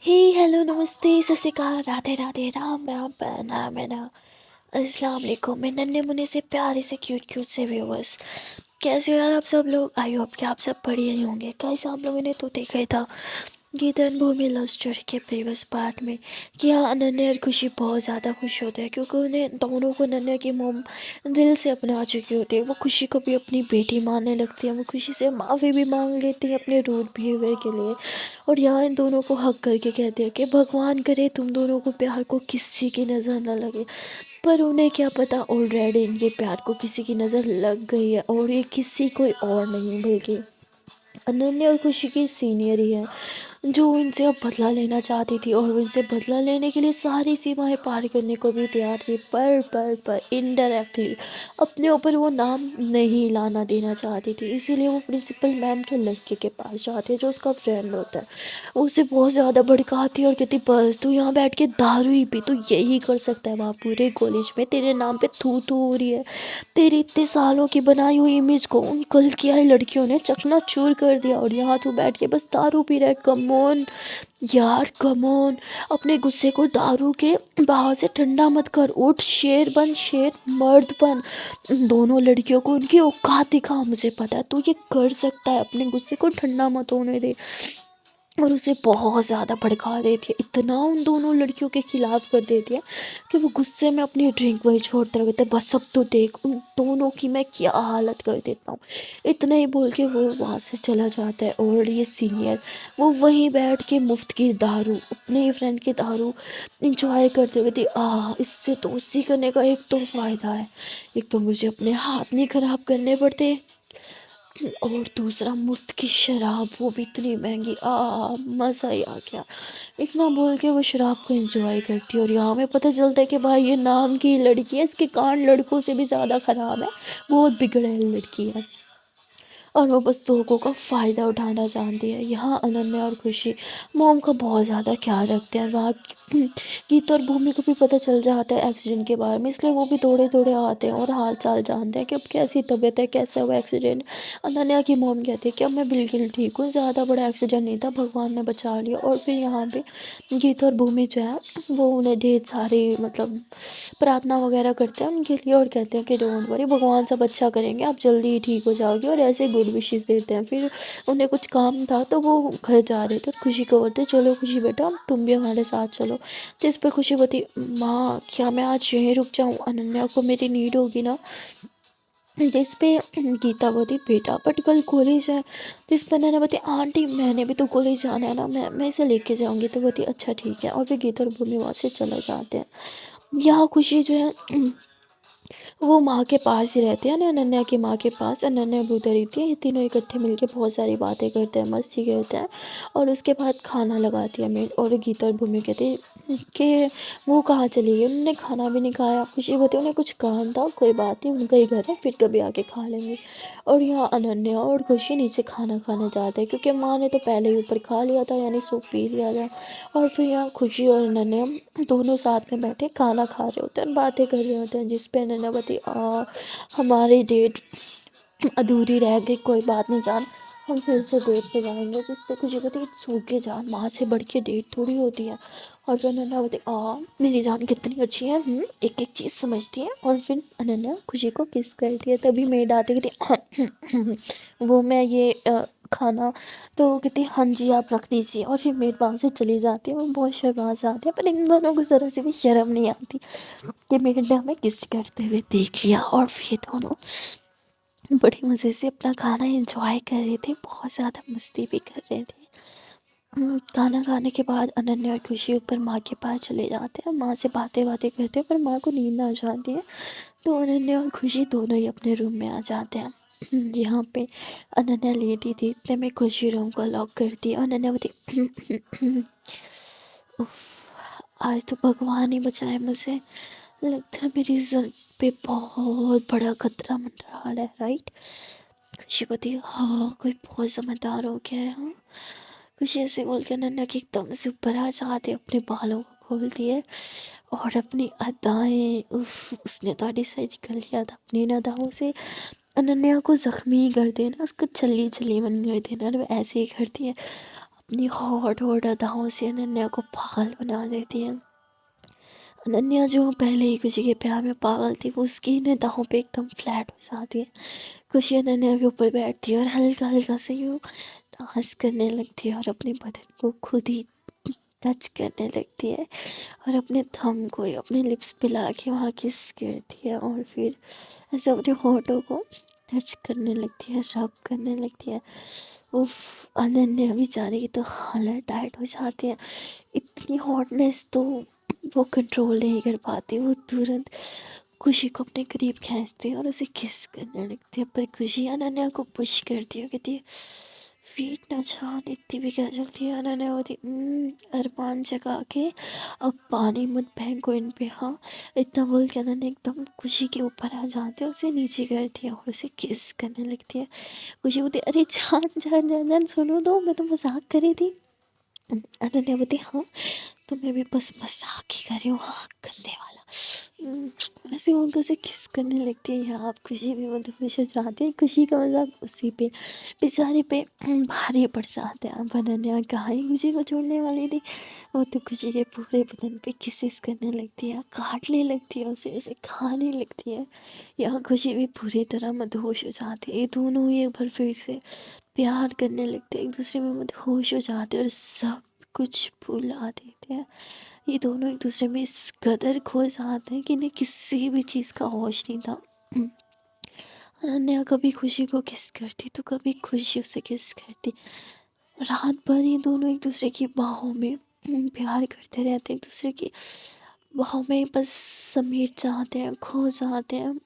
हे hello नमस्ते सत श्री अकाल राधे राधे राम राम प्रणाम है ना। अस्सलाम वालेकुम। मैं नन्हे मुन्ने से प्यारे से क्यूट क्यूट से व्यूवर्स, कैसे हो यार आप सब लोग। आई होप कि आप सब बढ़िया ही होंगे। कैसे आप लोगों ने तो देखा ही था Geeta and Bhoomi love story के प्रीवियस पार्ट में कि हाँ अनन्या और खुशी बहुत ज़्यादा खुश होते हैं क्योंकि उन्हें दोनों को अनन्या की मोम दिल से अपना चुकी होती है। वो खुशी को भी अपनी बेटी मानने लगती है। वो खुशी से माफ़ी भी मांग लेती है अपने रूड बिहेवियर के लिए। और यहाँ इन दोनों को हक करके कहते हैं कि भगवान करे तुम दोनों को प्यार को किसी की नज़र न लगे। पर उन्हें क्या पता ऑलरेडी इनके प्यार को किसी की नज़र लग गई है और ये किसी कोई और नहीं बल्कि अनन्या और खुशी की सीनियर ही है जो उनसे अब बदला लेना चाहती थी और उनसे बदला लेने के लिए सारी सीमाएं पार करने को भी तैयार थी। पर इनडायरेक्टली अपने ऊपर वो नाम नहीं लाना देना चाहती थी। इसीलिए वो प्रिंसिपल मैम के लड़के के पास जाती है जो उसका फ्रेंड होता है। वो उसे बहुत ज़्यादा भड़काती है और कहती बस तू यहाँ बैठ के दारू ही पी, तू यही कर सकता है। वहाँ पूरे कॉलेज में तेरे नाम पे थू थू हो रही है। तेरी इतने सालों की बनाई हुई इमेज को उन कल की आई लड़कियों ने चकनाचूर कर दिया और यहाँ तू बैठ के बस दारू पी रहा है। कमोन यार कमोन, अपने गुस्से को दारू के बहाव से ठंडा मत कर। उठ शेर बन, शेर मर्द बन। उन दोनों लड़कियों को उनकी औकात दिखा। मुझे पता है तू ये कर सकता है। अपने गुस्से को ठंडा मत होने दे। और उसे बहुत ज़्यादा भड़का देती है, इतना उन दोनों लड़कियों के खिलाफ कर देती है कि वो गुस्से में अपनी ड्रिंक वही छोड़ते रहते हैं। बस अब तो देख उन दोनों की मैं क्या हालत कर देता हूँ। इतना ही बोल के वो वहाँ से चला जाता है और ये सीनियर वो वहीं बैठ के मुफ्त की दारू अपने फ्रेंड की दारू इंजॉय करते हुए थी। इससे तो उसी करने का एक तो फ़ायदा है, एक तो मुझे अपने हाथ नहीं ख़राब करने पड़ते और दूसरा मुफ्त की शराब वो भी इतनी महंगी। मज़ा ही आ गया। इतना बोल के वो शराब को एंजॉय करती है और यहाँ हमें पता चलता है कि भाई ये नाम की लड़की है, इसके कान लड़कों से भी ज़्यादा ख़राब है। बहुत बिगड़ैल लड़की है और वो बस लोगों का फ़ायदा उठाना जानती है। यहाँ अनन्या और खुशी मोम का बहुत ज़्यादा ख्याल रखते हैं। वहाँ गीता और भूमि को भी पता चल जाता है एक्सीडेंट के बारे में, इसलिए वो भी दौड़े दौड़े आते हैं और हाल चाल जानते हैं कि अब कैसी तबीयत है, कैसा हुआ एक्सीडेंट। अनन्या की मोम कहती है कि अब मैं बिल्कुल ठीक हूँ, ज़्यादा बड़ा एक्सीडेंट नहीं था, भगवान ने बचा लिया। और फिर यहाँ पे गीता और भूमि जो है वो उन्हें ढेर सारी मतलब प्रार्थना वगैरह करते हैं उनके लिए और कहते हैं कि डोंट वरी, भगवान सब अच्छा करेंगे, आप जल्दी ही ठीक हो जाओगे और ऐसे गुड विशेस देते हैं। फिर उन्हें कुछ काम था तो वो घर जा रहे थे और खुशी को बोलते चलो खुशी बेटा तुम भी हमारे साथ चलो। जिस पे खुशी बोलती माँ क्या मैं आज यहीं रुक जाऊँ, अनन्या को मेरी नीड होगी ना। जिस पे गीता बोलती बेटा बट कल कॉलेज है। जिस पर नैना बोलती आंटी मैंने भी तो कॉलेज जाना है ना, मैं इसे लेके जाऊँगी। तो बोलती अच्छा ठीक है और फिर गीता और भूमि वहाँ से चले जाते हैं। यहाँ खुशी जो है वो माँ के पास ही रहते हैं ना, अनन्या की माँ के पास। अनन्या भी उधर ही थी। ये तीनों इकट्ठे मिलके बहुत सारी बातें करते हैं, मस्ती करते हैं और उसके बाद खाना लगाती है मेड। और गीता और भूमि कहती है कि वो कहाँ चली गई, उन्होंने खाना भी नहीं खाया। खुशी बोलती उन्हें कुछ काम था, कोई बात नहीं उनका ही घर है, फिर कभी आके खा लेंगे। और यहाँ अनन्या और खुशी नीचे खाना खाने जाते हैं क्योंकि माँ ने तो पहले ही ऊपर खा लिया था, यानी सूप पी लिया था। और फिर यहाँ खुशी और अनन्या दोनों साथ में बैठे खाना खा रहे होते हैं, बातें कर रहे होते हैं। जिस पे अनन्या बोलती हमारी डेट अधूरी रह गई, कोई बात नहीं जान, हम फिर से डेट पे जाएंगे। जिस पे खुशी कहती सो के जान, माँ से बढ़ के डेट थोड़ी होती है। और फिर अनन्या बोलती मेरी जान कितनी अच्छी है, एक एक चीज़ समझती है। और फिर अनन्या खुशी को किस करती है। तभी मेड आती कहती वो मैं ये खाना, तो वो कहती हाँ जी आप रख दीजिए। और फिर मेड वहाँ से चली जाती है। वो बहुत शर्मा जाते हैं पर इन दोनों को ज़रा सी भी शर्म नहीं आती कि मेड ने हमें किस करते हुए देख लिया। और फिर दोनों बड़े मज़े से अपना खाना एंजॉय कर रहे थे, बहुत ज़्यादा मस्ती भी कर रहे थे। खाना खाने के बाद अनन्या और खुशी ऊपर माँ के पास चले जाते हैं। माँ से बातें बातें करते हैं पर माँ को नींद आ जाती है तो अनन्या और खुशी दोनों ही अपने रूम में आ जाते हैं। यहाँ पे अनन्या लेटी थी इतने में खुशी रूम को लॉक करती है। अनन्या बोलती उफ, आज तो भगवान ही बचाए मुझे, लगता है मेरी जिंदगी पे बहुत बड़ा खतरा मंडरा रहा है। राइट खुशी बोलती हाँ कोई बहुत समझदार हो गया है। हाँ खुशी ऐसे बोल के अनन्या के एकदम से ऊपर आ जाते, अपने बालों को खोल दिए और अपनी अदाएं उसने तो डिसाइड कर लिया था अपनी इन अदाओं से अनन्या को ज़ख्मी कर देना, उसको छल्ली छल्ली मन कर देना। और वो ऐसे ही करती है, अपनी हॉट हॉट अदाओं से अनन्या को पागल बना देती है। अनन्या जो पहले ही खुशी के प्यार में पागल थी, वो उसकी इन अदाओं पे एकदम फ्लैट हो जाती है। खुशी अनन्या के ऊपर बैठती है और हल्का हल्का से यूँ डांस करने लगती है और अपने बदन को खुद ही टच करने लगती है और अपने थंब को अपने लिप्स पे ला के वहाँ किस करती है और फिर ऐसे अपने होठों को टच करने लगती है, रब करने लगती है। उफ, अनन्या बेचारी की तो हालत टाइट हो जाती है। इतनी हॉटनेस तो वो कंट्रोल नहीं कर पाती, वो तुरंत खुशी को अपने करीब खींचती है और उसे किस करने लगती है। पर खुशी अनन्या को पुश करती है, कहती है फीट ना छान, इतनी भी क्या जल्दी है। अनन्या होती अरमान जगा के अब पानी मत फेंको इन पे, हाँ। इतना बोल के अनन्या एकदम खुशी के ऊपर आ जाती है, उसे नीचे करती है और उसे किस करने लगती है। खुशी बोलती अरे जान जान जान जान, सुनो तो, मैं तो मजाक कर रही थी। अनन्या बोलती हाँ तो मैं भी बस मजाक ही कर रही हूँ, हाँ गंदे वाला। ऐसे उनको से किस करने लगती है। यहाँ आप खुशी भी मतलब खुश हो जाती है, खुशी का मजाक उसी पे बेचारे पे भारी पड़ जाता है। अब अनन्या कहाँ ही खुशी को छोड़ने वाली थी, वो तो खुशी के पूरे बदन पे किसेस करने लगती है, काटने लगती है, उसे ऐसे खाने लगती है। यहाँ खुशी भी पूरी तरह मदहोश हो जाती है। ये दोनों ही एक बार फिर से प्यार करने लगते हैं, एक दूसरे में मदहोश हो जाते हैं और सब कुछ भुला देते हैं। ये दोनों एक दूसरे में इस कदर खो जाते हैं कि इन्हें किसी भी चीज़ का होश नहीं था। अनन्या कभी खुशी को किस करती तो कभी खुशी उसे किस करती। रात भर ये दोनों एक दूसरे की बाहों में प्यार करते रहते हैं, एक दूसरे की बाहों में बस समेट जाते हैं, खो जाते हैं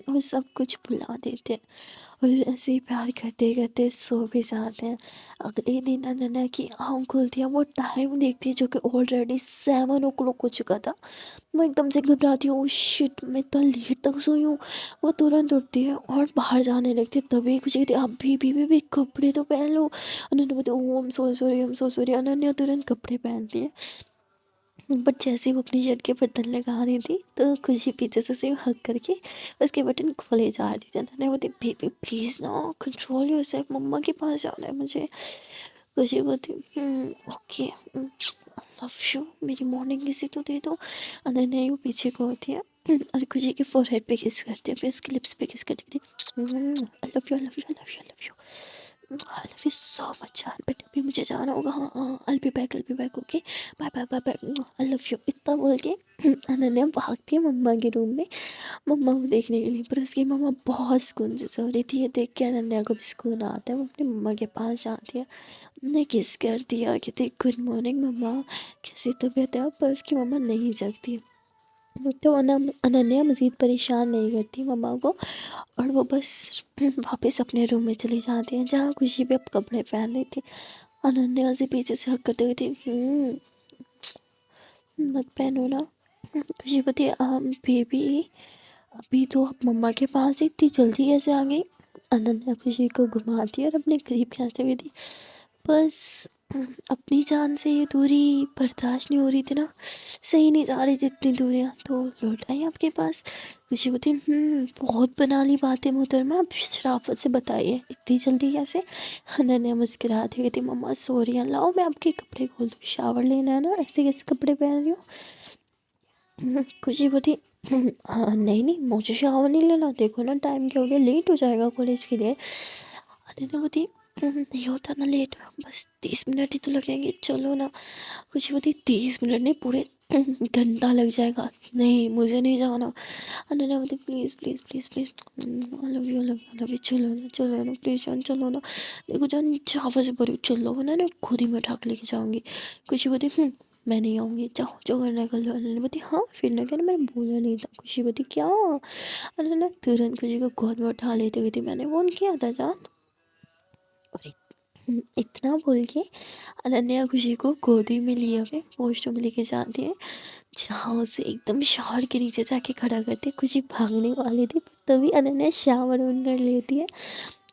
और सब कुछ भुला देते हैं और ऐसे ही प्यार करते करते सो भी जाते हैं। अगले दिन अनन्या की आँख खुलती है, वो टाइम देखती है जो कि ऑलरेडी 7 o'clock हो चुका था। वो एकदम से घबराती है, ओ शिट मैं इतना लेट तक सोई हूँ। वो तुरंत उठती है और बाहर जाने लगती है, तभी कुछ कहती है अभी भी कपड़े तो पहन लो। अनन्या बोलती है oh I am so sorry, I am so sorry. Ananya तुरंत कपड़े पहनती है, बट जैसे ही वो अपनी शर्ट के बटन लगा रही थी तो खुशी पीछे से उसे हग करके उसके बटन खोले जा रही थी। अनन्या बोलती बेबी प्लीज़ ना कंट्रोल योरसेल्फ, मम्मा के पास जाना है मुझे। खुशी बोलती ओके, लव यू, मेरी मॉर्निंग किसी तो दे दो। अनन्या यूँ पीछे को होती है और खुशी के फोरहेड पे किस करती है, फिर उसके लिप्स पे किस करती है। I love you, I love you, I love you, I love you, I love you so much यार, बट अभी मुझे जाना होगा, हाँ हाँ I be back okay, bye bye bye bye, I love you. इतना बोल के अनन्या भागती है मम्मा के रूम में मम्मा को देखने के लिए, पर उसकी मम्मा बहुत सुकून से सो रही थी। ये देख के अनन्या को भी सुकून आता है, वो अपनी मम्मा के पास जाती है, ने किस कर दिया, कहती गुड मॉर्निंग मम्मा, कैसी तबीयत है। पर उसकी मम्मा नहीं जगती, तो अनन्या मज़ीद परेशान नहीं करती मम्मा को और वो बस वापस अपने रूम में चली जाती है जहाँ खुशी भी अब कपड़े पहन रही थी। अनन्या से पीछे से हक करते हुए थी मत पहनो ना। खुशी बोलती बेबी अभी तो आप मम्मा के पास ही, इतनी जल्दी कैसे आ गई। अनन्या खुशी को घुमाती है और अपने करीब खींचते हुए थी बस अपनी जान से ये दूरी बर्दाश्त नहीं हो रही थी ना, सही नहीं जा रही थी इतनी दूरियाँ, तो लौट आई आपके पास। खुशी बोलती बहुत बना ली बातें मोहतरमा, आप शराफत से बताइए इतनी जल्दी कैसे। अनन्या मुस्कुराती हुई थी मम्मा सॉरी, लाओ मैं आपके कपड़े खोल दूँ, शावर लेना है ना, ऐसे कैसे कपड़े पहन रही हो। खुशी बोलती हाँ नहीं नहीं मुझे शावर नहीं लेना, देखो ना टाइम क्या हो गया, लेट हो जाएगा कॉलेज के लिए। अनन्या बोलती नहीं होता ना लेट, बस 30 मिनट ही तो लगेंगे, चलो ना। खुशी बोलती 30 मिनट नहीं, पूरे घंटा लग जाएगा, नहीं मुझे नहीं जाना। अनन्या बोलती please please please please, I love you, I love you, I love you, चलो ना प्लीज़ जान, चलो ना। देखो जान चावल से भरी चलो, वरना ना खुद ही मैं उठा के लेके जाऊँगी। खुशी बोलती मैं नहीं आऊँगी, जाओ जो करना है कर लो। अनन्या बोलती हाँ फिर ना, क्या मैंने बोला नहीं था। खुशी बोलती क्या। अनन्या तुरंत खुशी को गोद में उठा लेते हुए थी, मैंने फोन किया था जान। और इतना बोल के अनन्या खुशी को गोदी में लिए हुए वॉशरूम में लेके जाती है, जहाँ उसे एकदम शावर के नीचे जाके खड़ा करती है। खुशी भागने वाली थी पर तभी अनन्या शावर ऑन कर लेती है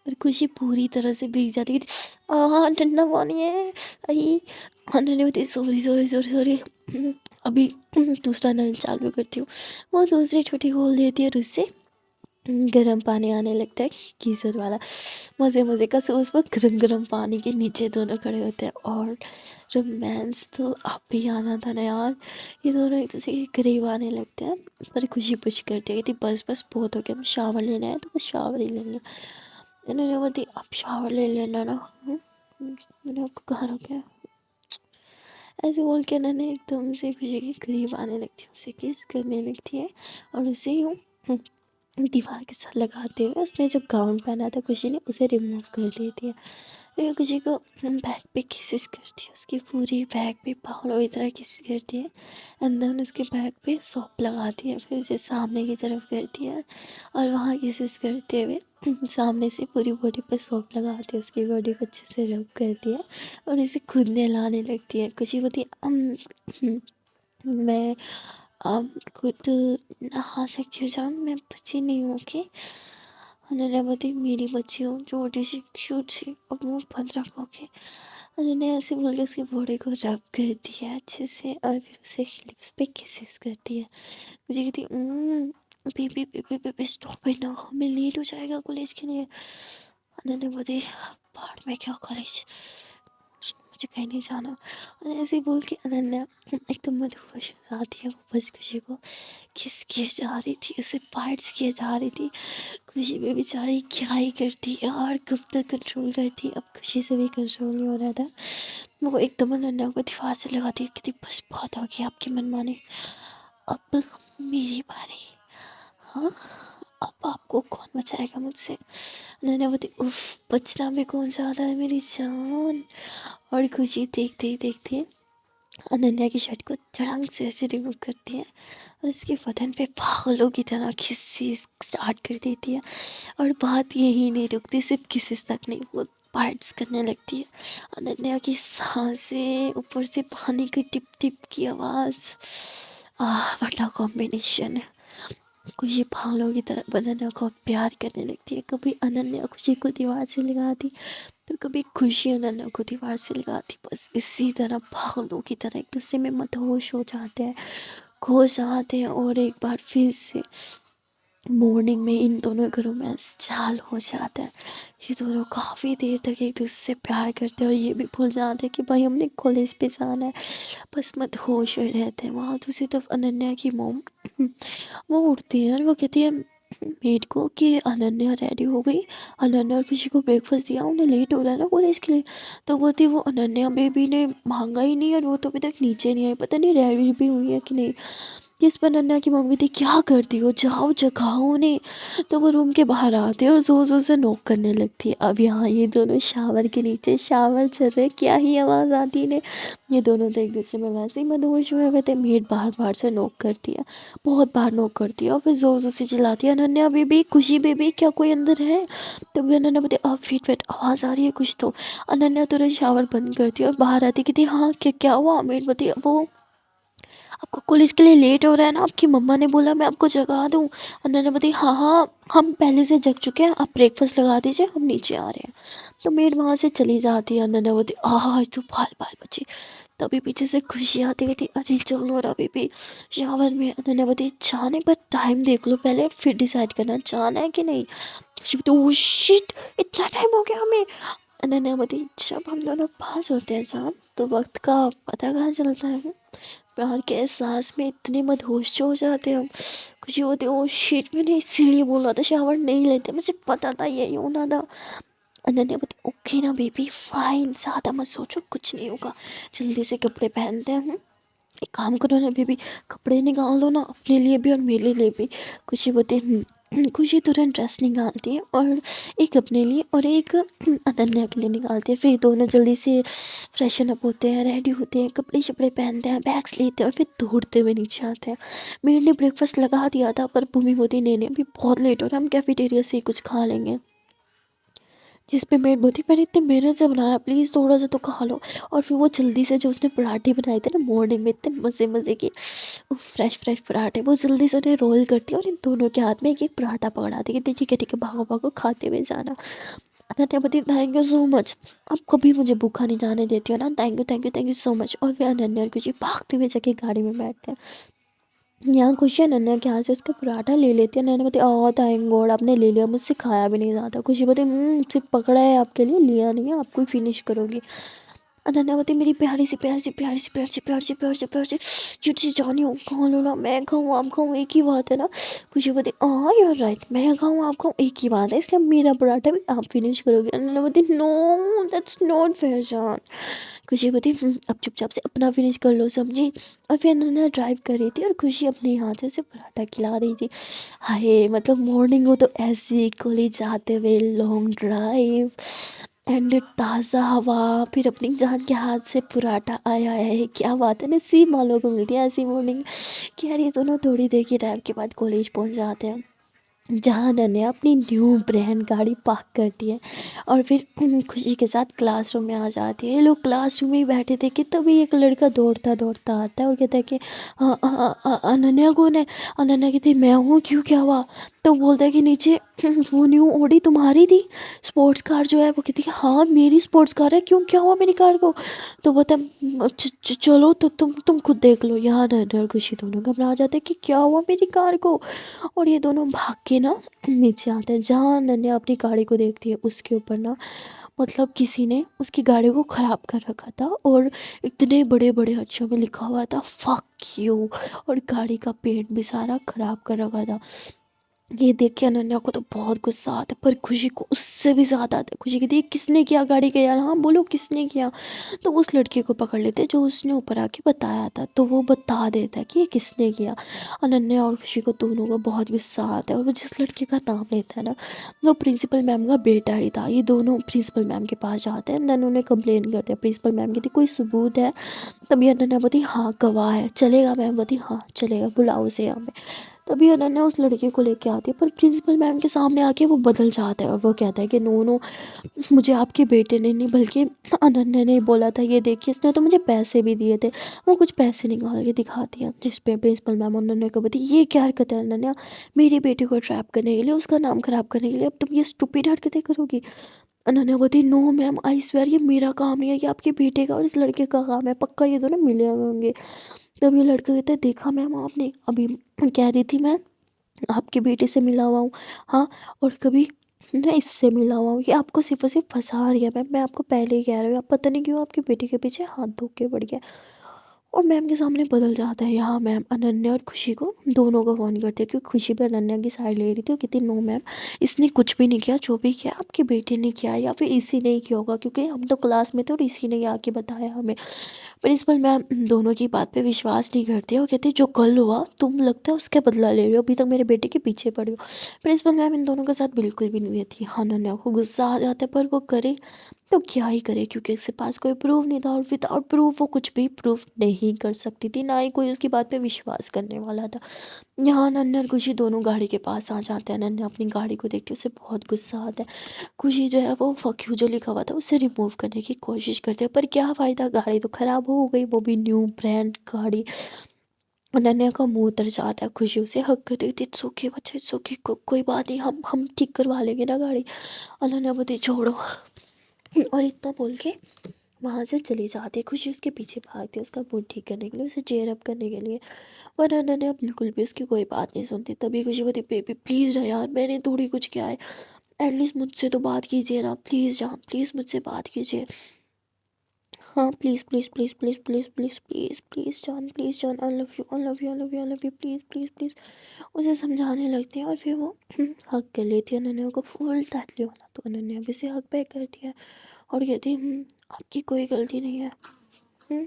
और खुशी पूरी तरह से भीग जाती है। ठंडा पानी है, आई। अनन्या बोलती सॉरी सॉरी सॉरी सॉरी, अभी दूसरा नल चालू करती हूँ। वो दूसरी टूटी खोल देती है और उससे गर्म पानी आने लगता है गीज़र वाला। मज़े मज़े का से उस वक्त गरम गरम पानी के नीचे दोनों खड़े होते हैं। और रोमांस तो आप भी आना था ना यार। ये दोनों एक दूसरे के करीब आने लगते हैं, पर खुशी पुश करती है, कहती बस बस बहुत हो गया, हम शावर लेना है तो बस शावर ही लेंगे। इन्होंने बोलती आप शावर ले लेना ना। मैंने आपको कहा रोका? ऐसे बोल के मैंने एकदम से खुशी के करीब आने लगती है, उसे किस करने लगती है और उसे यूँ दीवार के साथ लगाते हुए उसने जो गाउन पहना था खुशी ने उसे रिमूव कर देती है। फिर खुशी को बैक पे किसेस करती है, उसकी पूरी बैक पे पागलों की तरह किस करती है। एंड देन उसके बैक पे सौंप लगाती है, फिर उसे सामने की तरफ करती है और वहाँ किसेस करते हुए सामने से पूरी बॉडी पे सौंप लगाती है, उसकी बॉडी को अच्छे से रब करती है और इसे खुद नहलाने लगती है। खुशी बोलती है मैं खुद नहा सकती हूँ जान, मैं बच्ची नहीं हूँ कि अनन्या बोलती मेरी बच्ची हूँ, छोटी सी क्यूट सी, और मुँह बंद रखोगे। अनन्या ऐसे बोल के उसकी बॉडी को रब करती है अच्छे से और फिर उसे लिप्स पे किसेस करती है। मुझे कहती baby baby baby stop it ना, हमें लेट हो जाएगा कॉलेज के लिए। अनन्या बोलती बाद में क्या कॉलेज, मुझे कहीं नहीं जाना। और ऐसे ही बोल के अनन्या एकदम मदहोश हो जाती है। वो बस खुशी को किस किए जा रही थी, उसे पार्ट्स किए जा रही थी। खुशी भी बेचारी क्या ही करती है और कब तक कंट्रोल करती है, अब खुशी से भी कंट्रोल नहीं हो रहा था। वो एकदम अनन्या को दीवार से लगाती है, कहती बस बहुत हो गया आपकी मनमानी, अब मेरी बारी। हाँ अब आपको कौन बचाएगा मुझसे। अनन्या बोलती उफ बचना भी कौन चाहता है मेरी जान। और खुशी देखते ही देखते अनन्या की शर्ट को धड़ाम से ऐसे रिमूव करती है और उसके बदन पे पागलों की तरह किसी स्टार्ट कर देती है। और बात यही नहीं रुकती, सिर्फ किसी तक नहीं, वो पार्ट्स करने लगती है। अनन्या की सांसें, ऊपर से पानी की टिप टिप की आवाज़, व्हाट अ कॉम्बिनेशन है। खुशी पागलों की तरह अनन्या को प्यार करने लगती है। कभी अनन्या खुशी को दीवार से लगाती तो कभी खुशी अनन्या को दीवार से लगाती। बस इसी तरह पागलों की तरह एक दूसरे में मदहोश हो जाते हैं, खो जाते हैं। और एक बार फिर से मॉर्निंग में इन दोनों का रोमांस चालू हो जाता है। ये दोनों काफ़ी देर तक एक दूसरे से प्यार करते हैं और ये भी भूल जाते हैं कि भाई हमने कॉलेज पे जाना है, बस मदहोश हुए रहते हैं। वहाँ दूसरी तरफ अनन्या की मोम वो उठती है और वो कहती है मेड को कि अनन्या रेडी हो गई। अनन्या और खुशी को ब्रेकफास्ट दिया, उन्हें लेट हो रहा है ना कॉलेज के लिए। तो बोलती वो अनन्या बेबी ने मांगा ही नहीं और वो तो अभी तक नीचे नहीं आई, पता नहीं रेडी भी हुई है कि नहीं। जिस पर अनन्या की मम्मी थी क्या करती हो, जाओ जगाओ उन्हें। तो वो रूम के बाहर आते हैं और जोर जोर से नॉक करने लगती है। अब यहाँ ये दोनों शावर के नीचे शावर चल रहे, क्या ही आवाज़ आती है। ये दोनों तो एक दूसरे में वैसे ही मदहोश हुए हुए थे। मेड बार बार से नॉक करती है, बहुत बार नॉक करती है और फिर जोर जोर से चिल्लाती है अनन्या बेबी, खुशी बेबी, क्या कोई अंदर है। तभी अनन्या बोलती अब फिट वेट आवाज़ आ रही है कुछ तो। अनन्या तुरंत शावर बंद करती है और बाहर आती कहती हाँ क्या क्या हुआ। मेड बोलती वो आपको कॉलेज के लिए लेट हो रहा है ना, आपकी मम्मा ने बोला मैं आपको जगा दूँ। अनन्या बोलती हाँ हाँ हम पहले से जग चुके हैं, आप ब्रेकफास्ट लगा दीजिए, हम नीचे आ रहे हैं। तो मेड वहाँ से चली जाती है। अनन्या बोलती आज तो बाल बाल बची। तभी पीछे से खुशी आती कहती अरे चलो और अभी भी शावर में। अनन्या बोलती जाने पर टाइम देख लो पहले, फिर डिसाइड करना जाना है कि नहीं। खुशी बोलती ओह शिट इतना टाइम हो गया हमें। अनन्या बोलती जब हम दोनों पास होते हैं जान तो वक्त का पता कहाँ चलता है। प्यार के एहसास में इतने मदहोश हो जाते हैं हम। कुछ होते ओ शिट मैंने इसीलिए बोला था शावर नहीं लेते, मुझे पता था यही होना था। अनन्या बोलती ओके ना बेबी फाइन, ज़्यादा मत सोचो कुछ नहीं होगा, जल्दी से कपड़े पहनते हैं। एक काम करो ना बेबी, कपड़े निकाल दो ना अपने लिए भी और मेरे लिए भी। खुशी बोलती खुशी तुरंत ड्रेस निकालती है और एक अपने लिए और एक अनन्या के लिए निकालती है। फिर दोनों जल्दी से फ्रेशन अप होते हैं, रेडी होते हैं, कपड़े शपड़े पहनते हैं, बैग्स लेते हैं और फिर दौड़ते हुए नीचे आते हैं। मेरे ने ब्रेकफास्ट लगा दिया था पर भूमि बोलती नहीं नहीं अभी बहुत लेट हो रहा है, हम कैफेटेरिया से ही कुछ खा लेंगे। जिस पे मेड बोलती मैंने इतने मेहनत से बनाया प्लीज़ थोड़ा सा तो खा लो। और फिर वो जल्दी से जो उसने पराठे बनाए थे ना मॉर्निंग में इतने मज़े मज़े के फ्रेश फ्रेश पराठे, वो जल्दी से उन्हें रोल करती है और इन दोनों के हाथ में एक एक पराठा पकड़ाती है कि ठीक है भागो भागो खाते हुए जाना। अनन्या बोलती थैंक यू सो मच, आप कभी मुझे भूखा नहीं जाने देती हो ना, thank you thank you thank you so much. और फिर अनन्या और खुशी भागते हुए जाके गाड़ी में बैठते हैं। यहाँ खुशी अनन्या के हाथ से उसका पराठा ले लेती है। अनन्या बोलती थैंक गॉड आपने ले लिया, मुझसे खाया भी नहीं जाता। खुशी बोलती सिर्फ पकड़ा है आपके लिए, लिया नहीं है, आप कोई फिनिश करोगी। अनन्या बोलती मेरी प्यारी सी प्यारी सी प्यारी सी प्यारी सी प्यारी सी प्यारी सी प्यारी सी चिट्ठी जानी हो, खा लो ना, मैं खाऊँ आप खाऊँ एक ही बात है ना। खुशी बोलती यू आर राइट, मैं खाऊँ आप खाऊँ एक ही बात है, इसलिए मेरा पराठा भी आप फिनिश करोगे। अनन्या बोलती नो दैट्स नॉट फेयर जान। खुशी बोलती अब चुपचाप से अपना फिनिश कर लो समझी। और फिर अनन्या ड्राइव कर रही थी और खुशी अपने हाथों से पराठा खिला रही थी। हाय मतलब मॉर्निंग हो तो ऐसे कॉलेज जाते हुए लॉन्ग ड्राइव एंड ताज़ा हवा, फिर अपनी जान के हाथ से पराठा आया है, क्या बात है, नसीब वालों को मिलती है ऐसी मॉर्निंग कि यार ये दोनों थोड़ी देर की ड्राइव के बाद कॉलेज पहुंच जाते हैं, जहाँ अनन्या अपनी न्यू ब्रांड गाड़ी पार्क करती है और फिर खुशी के साथ क्लासरूम में आ जाती है। ये लोग क्लासरूम में ही बैठे थे कि तभी एक लड़का दौड़ता दौड़ता आता है और कहता है कि अनन्या कौन है। अनन्या कहती मैं हूँ, क्यों क्या हुआ। तो बोलता है कि नीचे वो न्यू ऑडी तुम्हारी थी, स्पोर्ट्स कार जो है। वो कहती है हाँ मेरी स्पोर्ट्स कार है, क्यों क्या हुआ मेरी कार को। तो बोलता है चलो तो तुम खुद देख लो। यहाँ अनन्या और खुशी दोनों घबरा जाते हैं कि क्या हुआ मेरी कार को। और ये दोनों भाग के ना नीचे आते हैं। जहाँ अनन्या अपनी गाड़ी को देखती है उसके ऊपर ना मतलब किसी ने उसकी गाड़ी को ख़राब कर रखा था और इतने बड़े बड़े अक्षरों में लिखा हुआ था फक यू, और गाड़ी का पेंट भी सारा ख़राब कर रखा था। ये देख के अनन्या को तो बहुत गुस्सा आता है, पर खुशी को उससे भी ज़्यादा आता है। खुशी कहती है किसने किया गाड़ी का, यार हाँ बोलो किसने किया। तो उस लड़के को पकड़ लेते हैं जो उसने ऊपर आके बताया था, तो वो बता देता है कि ये किसने किया। अनन्या और खुशी को दोनों को बहुत गुस्सा आता है और वो जिस लड़के का नाम लेता है ना वो प्रिंसिपल मैम का बेटा ही था। ये दोनों प्रिंसिपल मैम के पास जाते हैं, देन उन्हें कंप्लेन करते हैं। प्रिंसिपल मैम कहती कोई सबूत है। तभी अनन्या बोलती हाँ गवाह है, चलेगा मैम। बोलती हाँ चलेगा, बुलाओ उसे हमें। तभी अनन्या उस लड़के को लेके आती है, पर प्रिंसिपल मैम के सामने आके वो बदल जाता है और वो कहता है कि नो नो मुझे आपके बेटे ने नहीं बल्कि अनन्या ने बोला था, ये देखिए इसने तो मुझे पैसे भी दिए थे। वो कुछ पैसे निकाल के दिखाती है जिस पे प्रिंसिपल मैम अनन्या को बोलती ये क्या हरकत है अनन्या, मेरे बेटे को ट्रैप करने के लिए, उसका नाम खराब करने के लिए अब तुम ये स्टूपिड हरकतें करोगी। अनन्या बोलती नो मैम आई स्वेयर ये मेरा काम नहीं है, ये आपके बेटे का और इस लड़के का काम है, पक्का ये दोनों मिले होंगे। तब ये लड़का कहता है देखा मैम आपने अभी कह रही थी मैं आपके बेटे से मिला हुआ हूँ, हाँ और कभी मैं इससे मिला हुआ हूँ, ये आपको सिर्फ और सिर्फ फंसा रही है मैम, मैं आपको पहले ही कह रही हूँ, आप पता नहीं क्यों आपके बेटे के पीछे हाथ धो के पड़ गया। और मैम के सामने बदल जाता है। यहाँ मैम अनन्या और खुशी को दोनों को फ़ोन करती है क्योंकि खुशी भी अनन्या की साइड ले रही थी। वो कहती नो मैम इसने कुछ भी नहीं किया, जो भी किया आपके बेटे ने किया या फिर इसी ने ही किया होगा क्योंकि हम तो क्लास में थे और इसी ने ही आके बताया हमें। प्रिंसिपल मैम दोनों की बात पे विश्वास नहीं करती है। वो कहती है जो कल हुआ तुम लगता है उसका बदला ले रही हो, अभी तक मेरे बेटे के पीछे पड़ी हो। प्रिंसिपल मैम इन दोनों के साथ बिल्कुल भी नहीं रहती। अनन्या को गुस्सा आ जाता है पर वो करे तो क्या ही करे क्योंकि उसके पास कोई प्रूफ नहीं था और विदाउट प्रूफ वो कुछ भी प्रूफ नहीं कर सकती थी, ना ही कोई उसकी बात पे विश्वास करने वाला था। यहाँ अनन्या और खुशी दोनों गाड़ी के पास आ जाते हैं। अनन्या अपनी गाड़ी को देखते उसे बहुत गुस्सा आता है। खुशी जो है वो फक यू जो लिखा हुआ था उसे रिमूव करने की कोशिश करते हैं, पर क्या फ़ायदा, गाड़ी तो ख़राब हो गई, वो भी न्यू ब्रांड गाड़ी। अनन्या का मुंह उतर जाता है। खुशी उसे हक कर देती इट्स ओके बच्चा इट्स ओके, कोई बात नहीं, हम ठीक करवा लेंगे ना गाड़ी। अनन्या बोलती छोड़ो और इतना बोल के वहाँ से चली जाती है। खुशी उसके पीछे भागती है उसका मूड ठीक करने के लिए, उसे चेयर अप करने के लिए, पर अनन्या बिल्कुल भी उसकी कोई बात नहीं सुनती। तभी खुशी बोलती बेबी प्लीज़ ना यार, मैंने थोड़ी कुछ किया है, एटलीस्ट मुझसे तो बात कीजिए ना, प्लीज़ जान प्लीज़ मुझसे बात कीजिए, हाँ please please please please please please please please जान I love you I love you I love you I love you please please please. उसे समझाने लगती है और फिर वो हक कर लेती है अनन्या को फुल टाइटली वाला। तो अनन्या भी उसे हक बैक करती है और कहती है आपकी कोई गलती नहीं है, हम्म,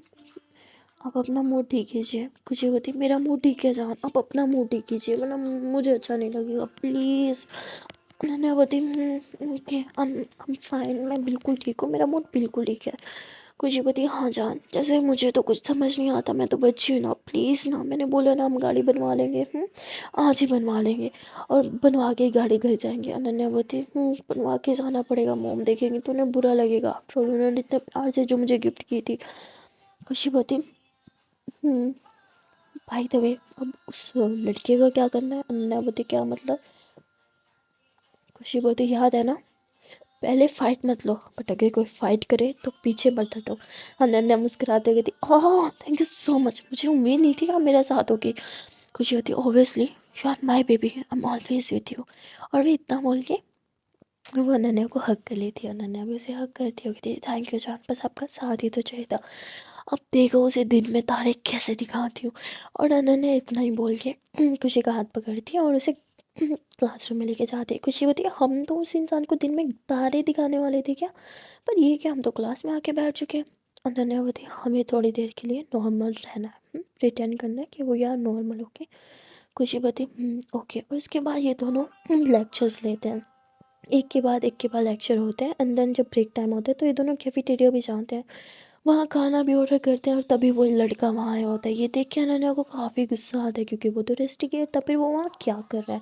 आप अपना मूड ठीक कीजिए। खुशी होती मेरा मूड ठीक है जान, आप अपना मूड ठीक कीजिए वरना मुझे अच्छा नहीं लगेगा प्लीज़। अनन्या होती ओके आई एम फाइन, मैं बिल्कुल ठीक हूँ, मेरा मूड बिल्कुल ठीक है। खुशी होती हाँ जान जैसे मुझे तो कुछ समझ नहीं आता, मैं तो बच्ची हूँ ना, प्लीज़ ना, मैंने बोला ना हम गाड़ी बनवा लेंगे, आज ही बनवा लेंगे और बनवा के ही गाड़ी घर जाएंगे। अनन्या बोलती बनवा के जाना पड़ेगा, मोम देखेंगे तो उन्हें बुरा लगेगा, आफ्टर ऑल उन्होंने इतने प्यार से जो मुझे गिफ्ट की थी। खुशी बोलती भाई द वे अब उस लड़के का क्या करना है। अनन्या बोलती क्या मतलब। खुशी बोलती याद है ना, पहले फाइट मत लो बट अगर कोई फाइट करे तो पीछे मत हटो। अनन्या मुस्कुराते हुए थी oh thank you so much, मुझे उम्मीद नहीं थी कि आप मेरे साथ होगी। खुशी होती है obviously you are my baby, I am always with you. और वो इतना बोल के वो अनन्या को हक कर लेती है। अनन्या भी उसे हक करती है, कहती है थैंक यू जान, बस आपका साथ ही तो चाहिए था। अब देखो उसे दिन में तारे कैसे दिखाती हूँ। और अनन्या इतना ही बोल के खुशी का हाथ पकड़ती है और उसे क्लासरूम में लेके जाती है। खुशी होती है हम तो उस इंसान को दिन में तारे दिखाने वाले थे क्या, पर ये क्या हम तो क्लास में आके बैठ चुके हैं। अनन्या होती है हमें थोड़ी देर के लिए नॉर्मल रहना है, प्रिटेंड करना है कि वो यार नॉर्मल ओके। खुशी होती ओके। और उसके बाद ये दोनों लेक्चर्स लेते हैं, एक के बाद लेक्चर होते हैं एंड देन जब ब्रेक टाइम होता है तो ये दोनों कैफेटेरिया भी जाते हैं, वहाँ खाना भी ऑर्डर करते हैं। और तभी वो लड़का वहाँ आया होता है। ये देख के अनन्या को काफ़ी गुस्सा आता है क्योंकि वो तो रेस्टिकेट था, फिर वो वहाँ क्या कर रहा है।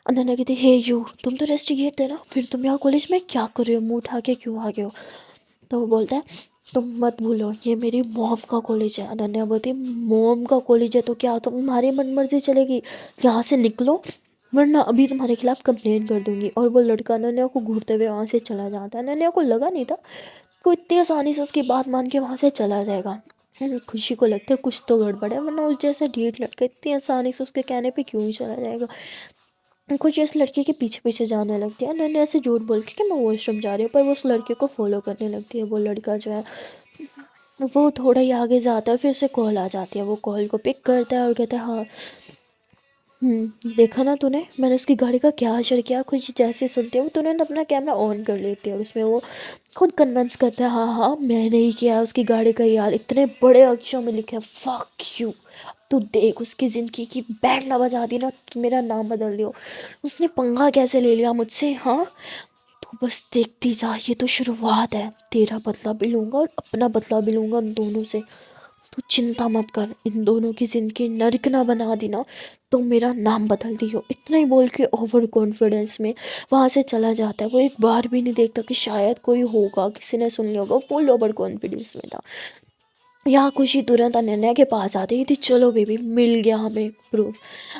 अनन्या कहती है हे यू, तुम तो रेस्टिकेट थे ना, फिर तुम यहाँ कॉलेज में क्या कर रहे हो, मुँह उठा के क्यों आ गए हो। तो वो बोलता है तुम मत भूलो ये मेरी मॉम का कॉलेज है। अनन्या बोलती मॉम का कॉलेज है तो क्या तुम्हारी मन मर्जी चलेगी, यहाँ से निकलो वरना अभी तुम्हारे खिलाफ कंप्लेंट कर दूंगी। और वो लड़का अनन्या को घूरते हुए वहाँ से चला जाता है। अनन्या को लगा नहीं था वो इतनी आसानी से उसकी बात मान के वहाँ से चला जाएगा। खुशी को लगता है कुछ तो गड़बड़ है, वरना उस जैसा ढीठ लड़का इतनी आसानी से उसके कहने पे क्यों ही चला जाएगा। कुछ इस लड़के के पीछे पीछे जाने लगती है। अनन्या ऐसे झूठ बोल के कि मैं वॉशरूम जा रही हूँ, पर वो उस लड़के को फॉलो करने लगती है। वो लड़का जो है वो थोड़ा ही आगे जाता है, फिर उसे कॉल आ जाती है। वो कॉल को पिक करता है और कहता है हाँ देखा ना तूने मैंने उसकी गाड़ी का क्या असर किया। खुशी जैसे सुनती है वो तुरंत अपना कैमरा ऑन कर लेती है और उसमें वो खुद कन्विंस करता है हाँ हाँ मैंने ही किया उसकी गाड़ी का, यार इतने बड़े अक्षरों में लिखा है फक यू। तू देख उसकी ज़िंदगी की बैंड ना बजा दी ना तो मेरा नाम बदल दियो। उसने पंगा कैसे ले लिया मुझसे, हाँ तू बस देखती जा, ये तो शुरुआत है, तेरा बदला भी लूँगा और अपना बदला भी लूँगा उन दोनों से। तू चिंता मत कर, इन दोनों की ज़िंदगी नर्क ना बना दी ना तो मेरा नाम बदल दियो। इतना ही बोल के ओवर कॉन्फिडेंस में वहाँ से चला जाता है। वो एक बार भी नहीं देखता कि शायद कोई होगा, किसी ने सुन लिया होगा, फुल ओवर कॉन्फिडेंस में था। यहाँ खुशी तुरंत अनन्या के पास आती थी, चलो बेबी मिल गया हमें प्रूफ।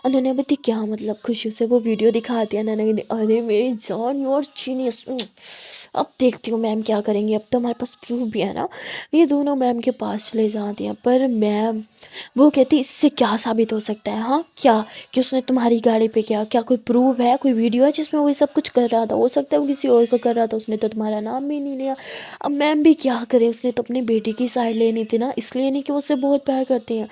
अनन्या बोलती क्या मतलब, खुशी से वो वीडियो दिखाती है। अनन्या कहती अरे मेरी जान यू आर जीनियस, अब देखती हूँ मैम क्या करेंगी, अब तो हमारे पास प्रूफ भी है ना। ये दोनों मैम के पास चले जाती हैं, पर मैम वो कहती इससे क्या साबित हो सकता है, हाँ क्या कि उसने तुम्हारी गाड़ी पे किया, क्या कोई प्रूफ है, कोई वीडियो है जिसमें वो ये सब कुछ कर रहा था, हो सकता है वो किसी और का कर रहा था, उसने तो तुम्हारा नाम भी नहीं लिया। अब मैम भी क्या करे, उसने तो अपनी बेटी की साइड लेनी थी ना, इसलिए नहीं कि वो उससे बहुत प्यार करती हैं,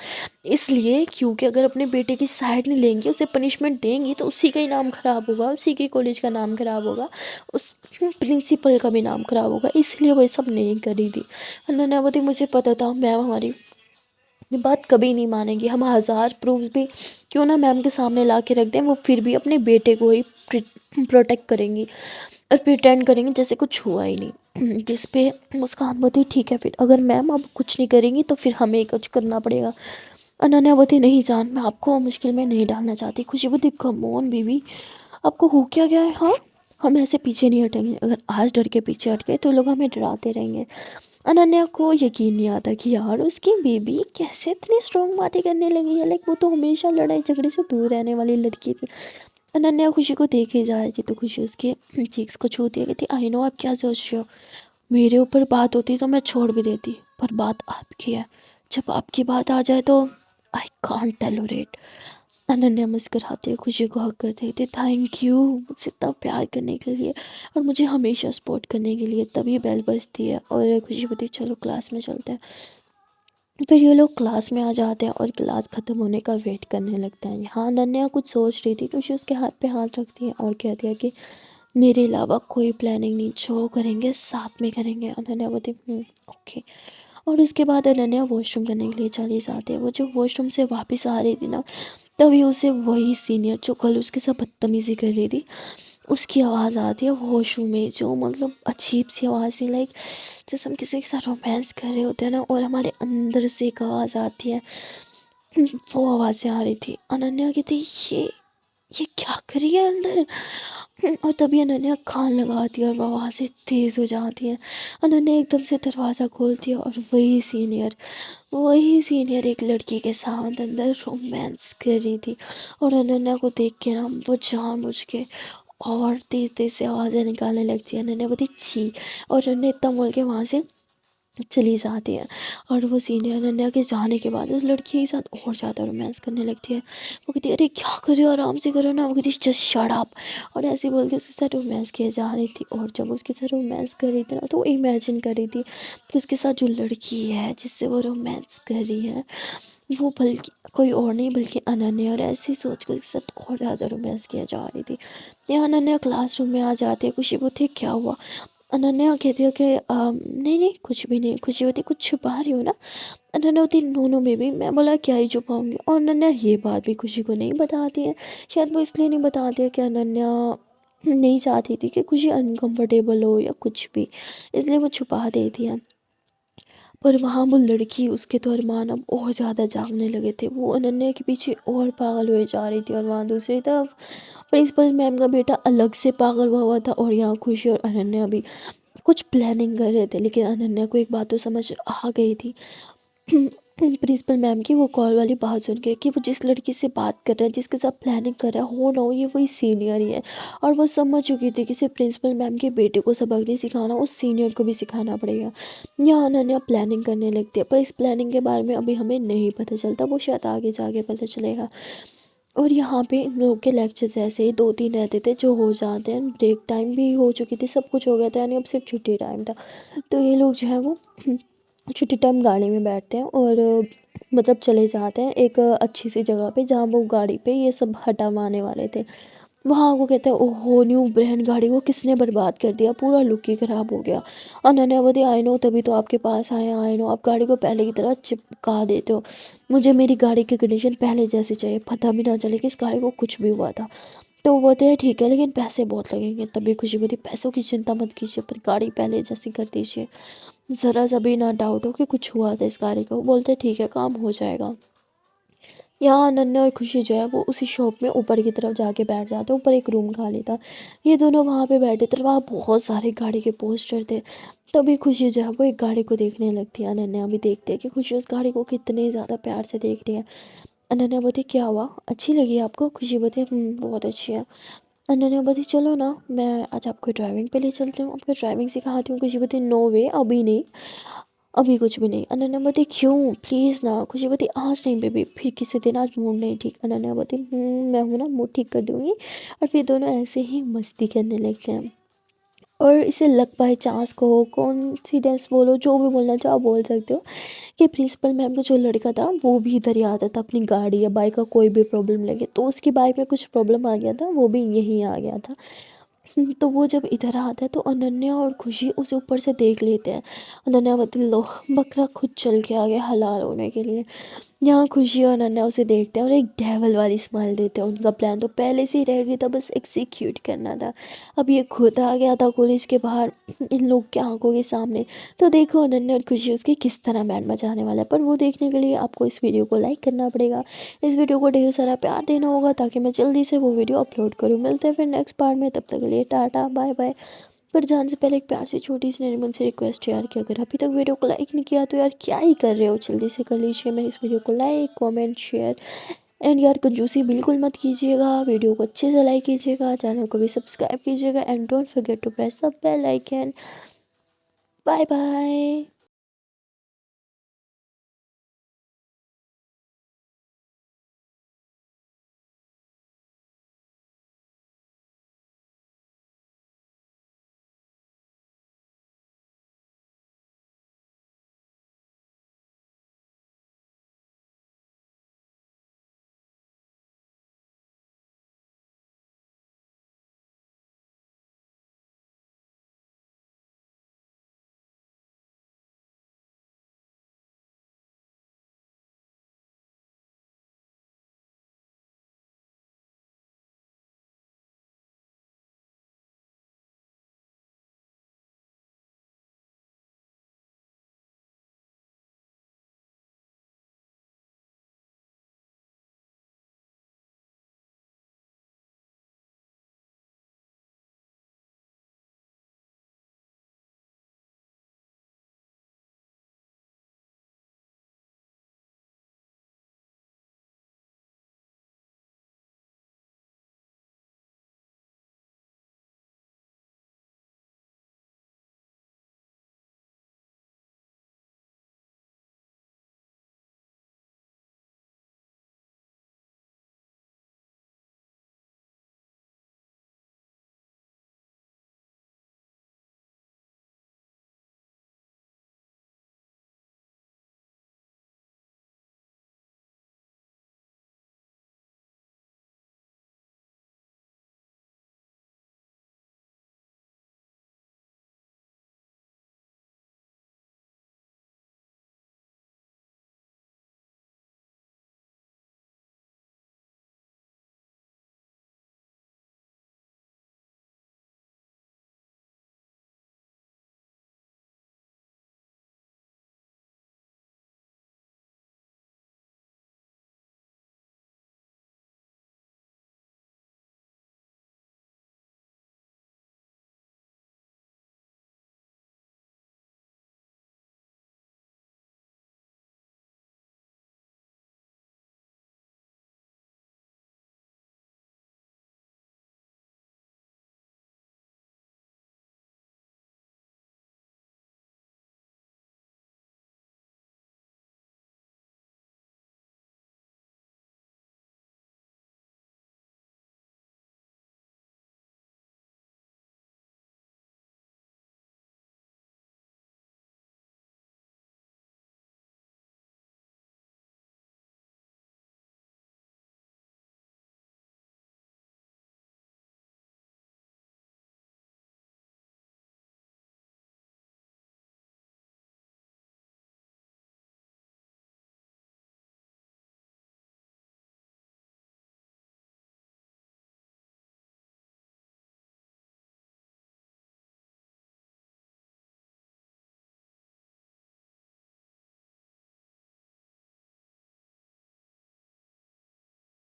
इसलिए क्योंकि अगर अपने बेटे की साइड नहीं लेंगी उसे पनिशमेंट देंगी तो उसी का ही नाम ख़राब होगा, उसी के कॉलेज का नाम ख़राब होगा, उस प्रिंसिपल का भी नाम ख़राब होगा, इसलिए वो ये सब नहीं करी थी। नन्यावती मुझे पता था मैम हमारी ये बात कभी नहीं मानेंगी, हम हज़ार प्रूफ भी क्यों ना मैम के सामने ला के रख दें, वो फिर भी अपने बेटे को ही प्रोटेक्ट करेंगी और प्रिटेंड करेंगे जैसे कुछ हुआ ही नहीं। जिस पे मुस्कान बोती ठीक है फिर अगर मैम अब कुछ नहीं करेंगी तो फिर हमें कुछ करना पड़ेगा। अनन्या बोती नहीं जान मैं आपको मुश्किल में नहीं डालना चाहती। खुशी बोती कम ऑन बेबी आपको हो क्या गया है, हाँ हम ऐसे पीछे नहीं हटेंगे, अगर आज डर के पीछे हट गए तो लोग हमें डराते रहेंगे। अनन्या को यकीन नहीं आता कि यार उसकी बेबी कैसे इतनी स्ट्रॉन्ग बातें करने लगी है, लाइक वो तो हमेशा लड़ाई झगड़े से दूर रहने वाली लड़की थी। अनन्या खुशी को देख ही जा रही थी तो खुशी उसके चीक्स को छूती है, कहती आई नो आप क्या सोच रहे हो, मेरे ऊपर बात होती तो मैं छोड़ भी देती, पर बात आपकी है, जब आपकी बात आ जाए तो आई कांट टॉलरेट। अनन्या मुस्कुराते हुए खुशी को हक करते थे थैंक यू मुझसे इतना प्यार करने के लिए और मुझे हमेशा सपोर्ट करने के लिए। तभी बेल बजती है और खुशी बोलती चलो क्लास में चलते हैं। फिर ये लोग क्लास में आ जाते हैं और क्लास ख़त्म होने का वेट करने लगते हैं। यहाँ अनन्या कुछ सोच रही थी, खुशी उसके हाथ पे हाथ रखती है और कहती है कि मेरे अलावा कोई प्लानिंग नहीं, जो करेंगे साथ में करेंगे। अनन्या बोलती ओके। और उसके बाद अनन्या वॉशरूम करने के लिए चली जाती है। वो जो वॉशरूम से वापस आ रही थी ना तभी उसे वही सीनियर जो कल उसके साथ बदतमीज़ी कर रही थी उसकी आवाज़ आती है वॉशरूम में, जो मतलब अजीब सी आवाज़ थी, लाइक जैसे हम किसी के साथ रोमांस कर रहे होते हैं ना और हमारे अंदर से एक आवाज़ आती है, वो आवाज़ें आ रही थी। अनन्या की थी ये क्या करी है अंदर, और तभी अनन्या कान लगाती है और वो आवाज़ें तेज़ हो जाती हैं। अनन्या एकदम से दरवाज़ा खोलती है और वही सीनियर एक लड़की के साथ अंदर रोमांस कर रही थी। और अनन्या को देख के ना वो जानबूझ के और तेज तेज से आवाज़ें निकालने लगती है। अनन्या बोलती छी और अनन्या इतना बोल के वहाँ से चली जाती हैं। और वो सीनियर अनन्या के जाने के बाद उस लड़की के साथ और ज़्यादा रोमांस करने लगती है। वो कहती है अरे क्या कर रहे हो, आराम से करो ना। वो कहती है जस्ट शट अप। और ऐसे बोल के उसके साथ रोमांस किए जा रही थी। और जब उसके साथ रोमांस कर रही थी ना, तो वो इमेजिन कर रही थी कि उसके साथ जो लड़की है जिससे वो रोमांस कर रही है, वो बल्कि कोई और नहीं बल्कि अनन्या। और ऐसी सोच कर उसके साथ और ज़्यादा रोमांस किया जा रही थी। यहाँ अनन्या क्लासरूम में आ जाती है। खुशी बोलती है क्या हुआ। अनन्या कहती है कि नहीं नहीं कुछ भी नहीं। खुशी होती कुछ छुपा रही हो ना। अनन्या होती नो नो बेबी, मैं बोला क्या ही छुपाऊंगी। और अनन्या ये बात भी खुशी को नहीं बताती है। शायद वो इसलिए नहीं बताती है कि अनन्या नहीं चाहती थी कि खुशी अनकंफर्टेबल हो या कुछ भी, इसलिए वो छुपा देती है। पर वहाँ वो लड़की, उसके तो अरमान अब और ज़्यादा जागने लगे थे। वो अनन्या के पीछे और पागल हुए जा रही थी। और वहाँ दूसरी तरफ प्रिंसिपल मैम का बेटा अलग से पागल हुआ था। और यहाँ खुशी और अनन्या भी कुछ प्लानिंग कर रहे थे। लेकिन अनन्या को एक बात तो समझ आ गई थी प्रिंसिपल मैम की वो कॉल वाली बात सुन के, कि वो जिस लड़की से बात कर रहा है, जिसके साथ प्लानिंग कर रहा है, हो ना हो ये वही सीनियर ही है। और वो समझ चुकी थी कि सिर्फ प्रिंसिपल मैम के बेटे को सबक नहीं सिखाना, उस सीनियर को भी सिखाना पड़ेगा। यहाँ अनन्या प्लानिंग करने लगती है। पर इस प्लानिंग के बारे में अभी हमें नहीं पता चलता, वो शायद आगे जाके पता चलेगा। और यहाँ पे इन लोगों के लेक्चर्स ऐसे ही 2-3 रहते थे जो हो जाते हैं। ब्रेक टाइम भी हो चुकी थी, सब कुछ हो गया था, यानी अब सिर्फ छुट्टी टाइम था। तो ये लोग जो है वो छुट्टी टाइम गाड़ी में बैठते हैं और मतलब चले जाते हैं एक अच्छी सी जगह पे, जहाँ वो गाड़ी पे ये सब हटावाने वाले थे। वहाँ को कहते हैं ओहो न्यू ब्रांड गाड़ी को किसने बर्बाद कर दिया, पूरा लुक ही ख़राब हो गया। अनन्यावती आई नो, तभी तो आपके पास आया। आई नो आप गाड़ी को पहले की तरह चिपका देते हो। मुझे मेरी गाड़ी की कंडीशन पहले जैसी चाहिए, पता भी ना चले कि इस गाड़ी को कुछ भी हुआ था। तो वो बोलते हैं ठीक है लेकिन पैसे बहुत लगेंगे। तभी खुशी बोलती पैसों की चिंता मत कीजिए, पर गाड़ी पहले जैसी कर दीजिए, ज़रा सा भी ना डाउट हो कि कुछ हुआ था इस गाड़ी को। वो बोलते हैं ठीक है काम हो जाएगा। यहाँ अनन्या और खुशी जो है वो उसी शॉप में ऊपर की तरफ जाके बैठ जाते हैं। ऊपर एक रूम खाली था, ये दोनों वहाँ पे बैठे थे। वहाँ बहुत सारे गाड़ी के पोस्टर थे। तभी खुशी जो है वो एक गाड़ी को देखने लगती है। अनन्या भी देखती है कि खुशी उस गाड़ी को कितने ज़्यादा प्यार से देख रही है। अनन्या बोलती क्या हुआ, अच्छी लगी आपको। खुशी बोलती है बहुत अच्छी है। अनन्या बोलती चलो ना मैं आज आपको ड्राइविंग पे ले चलती हूँ, आपको ड्राइविंग सिखाती हूँ। खुशी बोलती नो वे, अभी नहीं, अभी कुछ भी नहीं। अनन्या बोलती क्यों प्लीज़ ना। खुशी बोलती आज नहीं बेबी, फिर किसी दिन, आज मूड नहीं ठीक। अनन्या बोलती मैं हूँ ना, मूड ठीक कर दूँगी। और फिर दोनों ऐसे ही मस्ती करने लगते हैं। और इसे लक बाय चांस कहो, कॉन्सिडेंस बोलो, जो भी बोलना चाहो बोल सकते हो, कि प्रिंसिपल मैम का जो लड़का था वो भी इधर ही आता था। अपनी गाड़ी या बाइक का कोई भी प्रॉब्लम लगे तो उसकी बाइक में कुछ प्रॉब्लम आ गया था, वो भी यहीं आ गया था। तो वो जब इधर आता है तो अनन्या और खुशी उसे ऊपर से देख लेते हैं। अनन्या बोलती लो बकरा खुद चल के आ गया हलाल होने के लिए। यहाँ खुशी और अनन्या उसे देखते हैं और एक डेवल वाली स्माइल देते हैं। उनका प्लान तो पहले से ही रेडी था, बस एग्जीक्यूट करना था। अब ये खुद आ गया था कॉलेज के बाहर इन लोग की आंखों के सामने। तो देखो अनन्या और खुशी उसकी किस तरह बैंड बजाने वाला है। पर वो देखने के लिए आपको इस वीडियो को लाइक करना पड़ेगा, इस वीडियो को ढेर सारा प्यार देना होगा, ताकि मैं जल्दी से वो वीडियो अपलोड करूँ। मिलते हैं फिर नेक्स्ट पार्ट में, तब तक के लिए टाटा बाय बाय। पर जाने से पहले एक प्यार से छोटी सी मेरी मुझसे रिक्वेस्ट है यार, कि अगर अभी तक वीडियो को लाइक नहीं किया तो यार क्या ही कर रहे हो, जल्दी से कर लीजिए मेरे इस वीडियो को लाइक कमेंट शेयर। एंड यार कंजूसी बिल्कुल मत कीजिएगा, वीडियो को अच्छे से लाइक कीजिएगा, चैनल को भी सब्सक्राइब कीजिएगा। And don't forget to press the bell icon. Bye bye.